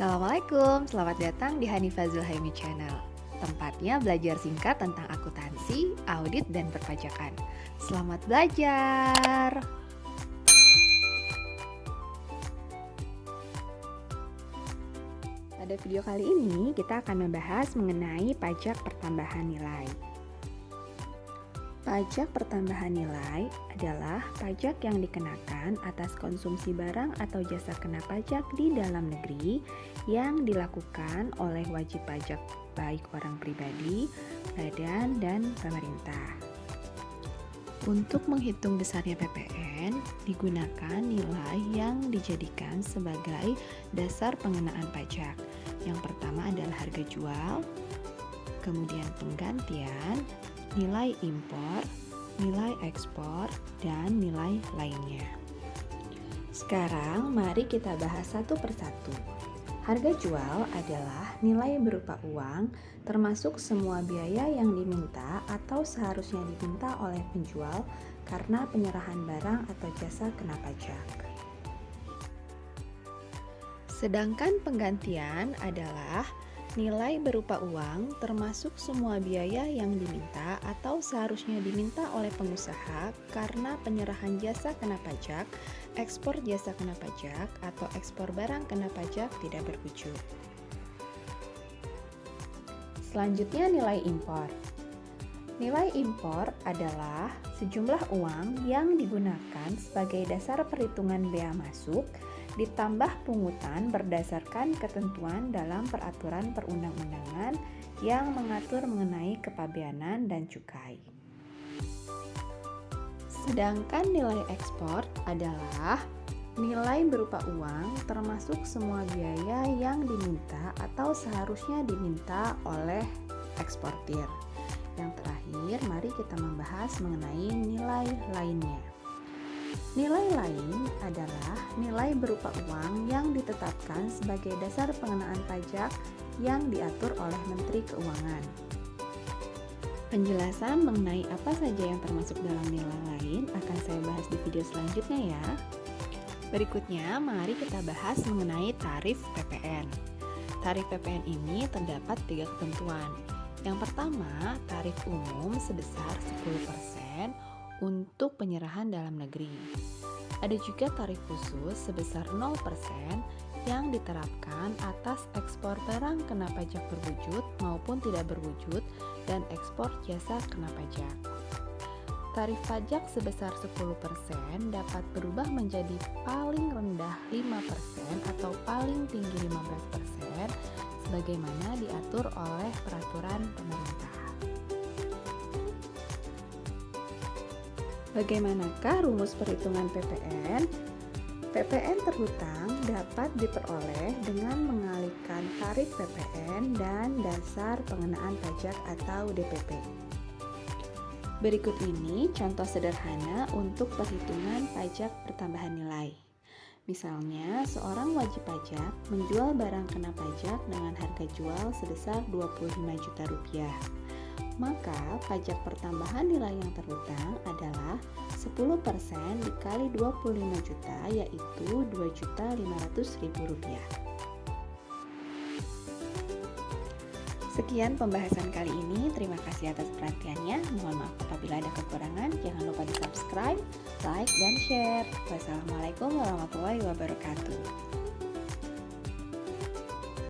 Assalamualaikum, selamat datang di Hanifah Zulhaimi Channel. Tempatnya belajar singkat tentang akuntansi, audit, dan perpajakan. Selamat belajar! Pada video kali ini, kita akan membahas mengenai pajak pertambahan nilai. Pajak pertambahan nilai adalah pajak yang dikenakan atas konsumsi barang atau jasa kena pajak di dalam negeri yang dilakukan oleh wajib pajak baik orang pribadi, badan, dan pemerintah. Untuk menghitung besarnya PPN, digunakan nilai yang dijadikan sebagai dasar pengenaan pajak. Yang pertama adalah harga jual, kemudian penggantian, nilai impor, nilai ekspor, dan nilai lainnya. Sekarang mari kita bahas satu persatu. Harga jual adalah nilai berupa uang termasuk semua biaya yang diminta atau seharusnya diminta oleh penjual karena penyerahan barang atau jasa kena pajak. Sedangkan penggantian adalah nilai berupa uang termasuk semua biaya yang diminta atau seharusnya diminta oleh pengusaha karena penyerahan jasa kena pajak, ekspor jasa kena pajak, atau ekspor barang kena pajak tidak berwujud. Selanjutnya nilai impor. Nilai impor adalah sejumlah uang yang digunakan sebagai dasar perhitungan bea masuk ditambah pungutan berdasarkan ketentuan dalam peraturan perundang-undangan yang mengatur mengenai kepabeanan dan cukai. Sedangkan nilai ekspor adalah nilai berupa uang termasuk semua biaya yang diminta atau seharusnya diminta oleh eksportir. Yang terakhir, mari kita membahas mengenai nilai lainnya. Nilai lain adalah nilai berupa uang yang ditetapkan sebagai dasar pengenaan pajak yang diatur oleh Menteri Keuangan. Penjelasan mengenai apa saja yang termasuk dalam nilai lain akan saya bahas di video selanjutnya ya. Berikutnya, mari kita bahas mengenai tarif PPN. Tarif PPN ini terdapat 3 ketentuan. Yang pertama, tarif umum sebesar 10% untuk penyerahan dalam negeri. Ada juga tarif khusus sebesar 0% yang diterapkan atas ekspor barang kena pajak berwujud maupun tidak berwujud dan ekspor jasa kena pajak. Tarif pajak sebesar 10% dapat berubah menjadi paling rendah 5% atau paling tinggi 15% sebagaimana diatur oleh peraturan pemerintah. Bagaimanakah rumus perhitungan PPN? PPN terhutang dapat diperoleh dengan mengalihkan tarif PPN dan dasar pengenaan pajak atau DPP. Berikut ini contoh sederhana untuk perhitungan pajak pertambahan nilai. Misalnya, seorang wajib pajak menjual barang kena pajak dengan harga jual sebesar Rp25 juta. Maka pajak pertambahan nilai yang terhutang adalah 10% dikali 25 juta yaitu Rp2.500.000. Sekian pembahasan kali ini, terima kasih atas perhatiannya. Mohon maaf apabila ada kekurangan, jangan lupa di subscribe, like, dan share. Wassalamualaikum warahmatullahi wabarakatuh.